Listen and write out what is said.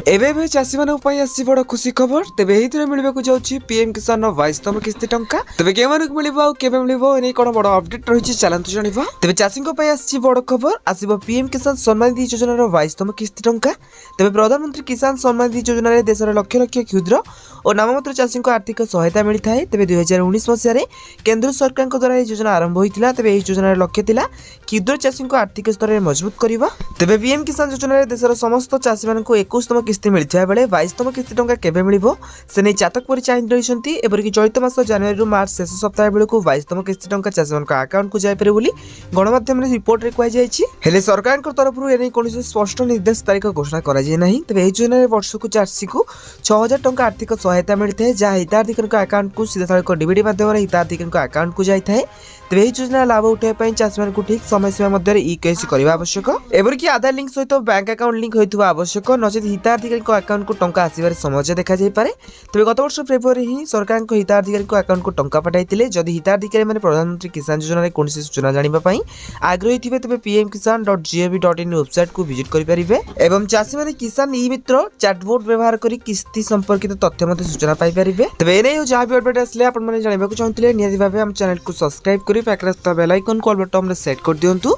एबे चाषी मान बड़ खुशी खबर तेज ये मिलवाक जाऊँगी पीएम किसान 22तम किस्ती टंका तेज के मिले कौन बड़ अपडेट रही चलतु जाना तेज चाषी बड़ खबर आसब पीएम किसान सम्मान निधि योजनार 22तम किस्ती टंका तेज प्रधानमंत्री किसान सम्मान निधि योजन देशर लक्ष लक्ष क्षुद्र और नाममात्र चाषी आर्थिक सहायता मिलता है तेज 2019 मसीह केंद्र सरकार द्वारा यह योजना आरंभ होता तेज यह योजनार लक्ष्य था क्षुद्र चाषी आर्थिक स्तर में मजबूत करवा तेज पीएम किसान योजन देशर समस्त चाषी मान 21तम किस्ती मिलता बेले 22तम किस्ती टंका केबे मिलिबो से नहीं चातक परि चाहि रहिसंती एपरिक चलित मास जनवरी मार्च शेष सप्ताह बेलू 22तम किस्ती टंका चाषी मान अकाउंट को जाइपर बोली गणमाध्यम रिपोर्ट रे कहि जायछि हेले सरकार तरफ एने कौन स्पष्ट निर्देश तारीख घोषणा करा जाय नहीं तेज योजना वर्ष को चाषी को 6000 टंका आर्थिक सहायता मिलता है जहाँ हिताधिकारी अकाउंट को सीधा डीबीडी माध्यम हिताधिकारी अकाउंट को जाए तेज यह योजना लाभ उठाई चाषी मान ठीक समय सीमा मध्य ई-केवाईसी करने आवश्यक एपरिक आधार लिंक सहित बैंक अकाउंट लिंक होता आवश्यक नचेत हिताधिकारी अकाउंट को टंका आसबार समय देखा जापे तेज गत वर्ष फेब्रुआरी ही सरकार हिताधिकारी अकाउंट को टंका पठाई जदि हिताधिकारी मैंने प्रधानमंत्री किसान योजना कौन सूचना जानापी आग्रही थे तेज pmkisan.gov.in वेबसाइट को विजिट करेंगे एवं चाषी मैंने किसान ई मित्र चैटबोट व्यवहार कर किस्ती संपर्कित तथ्य सूचना पाइपर तेज एने जहाँ भी अपडेट आसले आपने जानवाक चाहते निहत भाव आम चैनल को सब्सक्राइब कर bell icon call button set कर दिंतु।